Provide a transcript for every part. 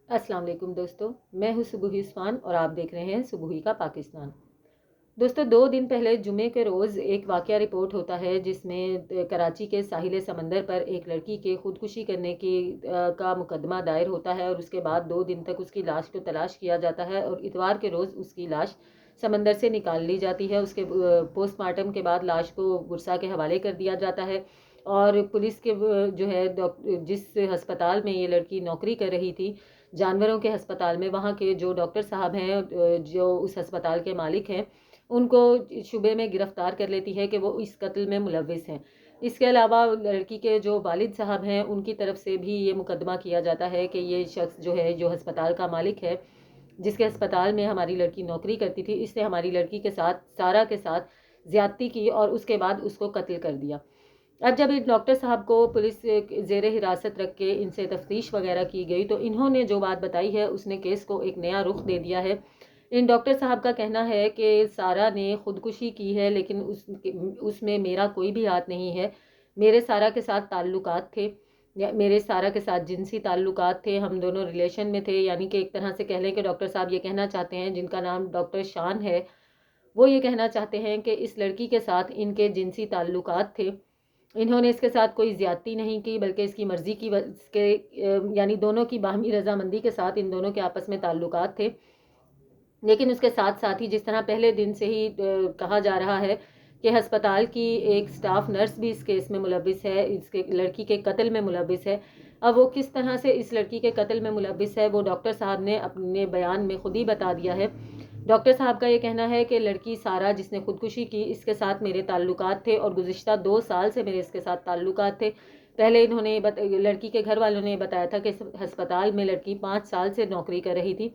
अस्सलाम वालेकुम दोस्तों, मैं हूँ सुबुही उस्मान और आप देख रहे हैं सुबुही का पाकिस्तान। दोस्तों, 2 दिन पहले जुमे के रोज़ एक वाक़या रिपोर्ट होता है जिसमें कराची के साहिल समंदर पर एक लड़की के खुदकुशी करने का मुकदमा दायर होता है और उसके बाद 2 दिन तक उसकी लाश को तलाश किया जाता है और इतवार के रोज़ उसकी लाश समंदर से निकाल ली जाती है। उसके पोस्टमार्टम के बाद लाश को गुरसा के हवाले कर दिया जाता है और पुलिस के जो है जिस हस्पताल में ये लड़की नौकरी कर रही थी, जानवरों के अस्पताल में, वहाँ के जो डॉक्टर साहब हैं जो उस अस्पताल के मालिक हैं, उनको शुबे में गिरफ्तार कर लेती है कि वो इस कत्ल में मुलव्विस हैं। इसके अलावा लड़की के जो वालिद साहब हैं उनकी तरफ से भी ये मुकदमा किया जाता है कि ये शख्स जो है, जो अस्पताल का मालिक है, जिसके अस्पताल में हमारी लड़की नौकरी करती थी, इसने हमारी लड़की के साथ, सारा के साथ ज़्यादती की और उसके बाद उसको कत्ल कर दिया। अब जब इन डॉक्टर साहब को पुलिस ज़ेर हिरासत रख के इनसे तफ्तीश वगैरह की गई तो इन्होंने जो बात बताई है उसने केस को एक नया रुख दे दिया है। इन डॉक्टर साहब का कहना है कि सारा ने खुदकुशी की है, लेकिन उसमें मेरा कोई भी हाथ नहीं है। मेरे सारा के साथ ताल्लुकात थे, मेरे सारा के साथ जिनसी ताल्लुकात थे, हम दोनों रिलेशन में थे। यानी कि एक तरह से कह लें कि डॉक्टर साहब ये कहना चाहते हैं, जिनका नाम डॉक्टर शान है, वो ये कहना चाहते हैं कि इस लड़की के साथ इनके जिनसी ताल्लुकात थे। इन्होंने इसके साथ कोई ज़्यादती नहीं की, बल्कि इसकी मर्ज़ी की यानी दोनों की बाहमी रजामंदी के साथ इन दोनों के आपस में ताल्लुकात थे। लेकिन उसके साथ साथ ही जिस तरह पहले दिन से ही कहा जा रहा है कि अस्पताल की एक स्टाफ नर्स भी इस केस में मुलव्विस है, इसके लड़की के कत्ल में मुलव्विस है। अब वो किस तरह से इस लड़की के कत्ल में मुलव्विस है, वो डॉक्टर साहब ने अपने बयान में खुद ही बता दिया है। डॉक्टर साहब का ये कहना है कि लड़की सारा जिसने खुदकुशी की, इसके साथ मेरे ताल्लुकात थे और गुज़िश्ता 2 साल से मेरे इसके साथ ताल्लुकात थे। पहले इन्होंने लड़की के घर वालों ने बताया था कि अस्पताल में लड़की 5 साल से नौकरी कर रही थी,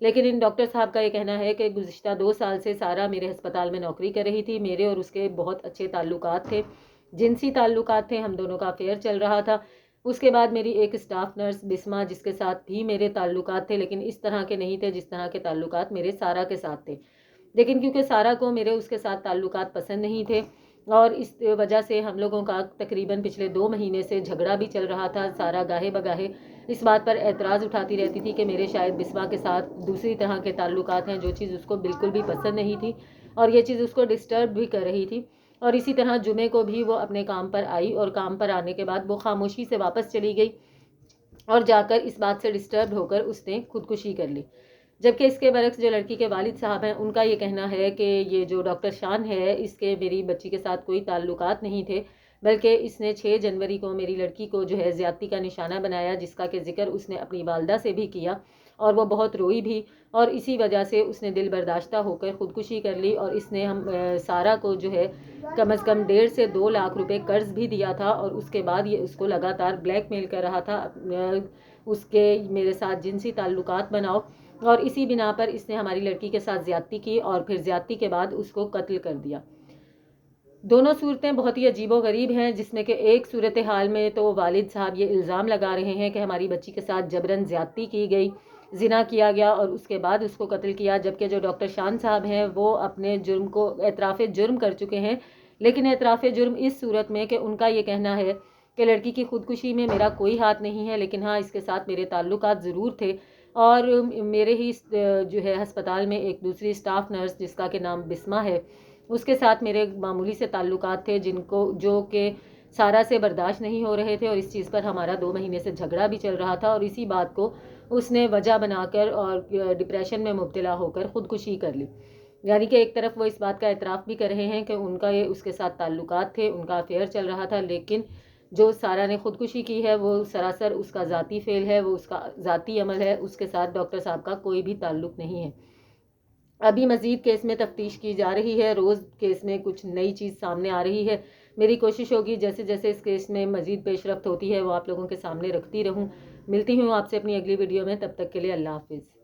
लेकिन इन डॉक्टर साहब का ये कहना है कि गुज़िश्ता 2 साल से सारा मेरे अस्पताल में नौकरी कर रही थी। मेरे और उसके बहुत अच्छे ताल्लुकात थे, जिनसी ताल्लुकात थे, हम दोनों का अफेयर चल रहा था। उसके बाद मेरी एक स्टाफ नर्स बिस्मा, जिसके साथ भी मेरे ताल्लुकात थे, लेकिन इस तरह के नहीं थे जिस तरह के ताल्लुकात मेरे सारा के साथ थे। लेकिन क्योंकि सारा को मेरे उसके साथ ताल्लुकात पसंद नहीं थे और इस वजह से हम लोगों का तकरीबन पिछले 2 महीने से झगड़ा भी चल रहा था। सारा गाहे बगाहे इस बात पर एतराज़ उठाती रहती थी कि मेरे शायद बिस्मा के साथ दूसरी तरह के ताल्लुकात हैं, जो चीज़ उसको बिल्कुल भी पसंद नहीं थी और ये चीज़ उसको डिस्टर्ब भी कर रही थी। और इसी तरह जुमे को भी वो अपने काम पर आई और काम पर आने के बाद वो खामोशी से वापस चली गई और जाकर इस बात से डिस्टर्ब होकर उसने खुदकुशी कर ली। जबकि इसके बरक्स जो लड़की के वालिद साहब हैं, उनका ये कहना है कि ये जो डॉक्टर शान है, इसके मेरी बच्ची के साथ कोई ताल्लुकात नहीं थे, बल्कि इसने 6 जनवरी को मेरी लड़की को जो है ज़्यादती का निशाना बनाया, जिसका कि ज़िक्र उसने अपनी वालदा से भी किया और वो बहुत रोई भी और इसी वजह से उसने दिल बर्दाश्ता होकर ख़ुदकुशी कर ली। और इसने सारा को जो है कम अज़ कम 1.5 से 2 लाख रुपए कर्ज़ भी दिया था और उसके बाद ये उसको लगातार ब्लैकमेल कर रहा था, उसके मेरे साथ जिनसी ताल्लुकात बनाओ। और इसी बिना पर इसने हमारी लड़की के साथ ज़्यादती की और फिर ज़्यादती के बाद उसको कत्ल कर दिया। दोनों सूरतें बहुत ही अजीबो-गरीब हैं, जिसमें कि एक सूरत हाल में तो वालिद साहब ये इल्ज़ाम लगा रहे हैं कि हमारी बच्ची के साथ जबरन ज़्यादती की गई, ज़िना किया गया और उसके बाद उसको कत्ल किया। जबकि जो डॉक्टर शान साहब हैं, वो अपने जुर्म को एतराफ़ जुर्म कर चुके हैं, लेकिन एतराफ़ जुर्म इस सूरत में कि उनका ये कहना है कि लड़की की खुदकुशी में मेरा कोई हाथ नहीं है, लेकिन हाँ, इसके साथ मेरे ताल्लुकात ज़रूर थे। और मेरे ही जो है अस्पताल में एक दूसरी स्टाफ नर्स, जिसका कि नाम बिस्मा है, उसके साथ मेरे मामूली से ताल्लुकात थे, जो कि सारा से बर्दाश्त नहीं हो रहे थे और इस चीज़ पर हमारा 2 महीने से झगड़ा भी चल रहा था। और इसी बात को उसने वजह बनाकर और डिप्रेशन में मुब्तला होकर ख़ुदकुशी कर ली। यानी कि एक तरफ वो इस बात का एतराफ़ भी कर रहे हैं कि उनका ये उसके साथ ताल्लुकात थे, उनका अफेयर चल रहा था, लेकिन जो सारा ने ख़ुदकुशी की है वो सरासर उसका ज़ाती फ़ेल है, वो उसका ज़ाती अमल है, उसके साथ डॉक्टर साहब का कोई भी ताल्लुक़ नहीं है। अभी मज़ीद केस में तफ्तीश की जा रही है, रोज़ केस में कुछ नई चीज़ सामने आ रही है। मेरी कोशिश होगी जैसे जैसे इस केस में मज़ीद पेशरफ्त होती है वो आप लोगों के सामने रखती रहूँ। मिलती हूँ आपसे अपनी अगली वीडियो में, तब तक के लिए अल्लाह हाफ़िज़।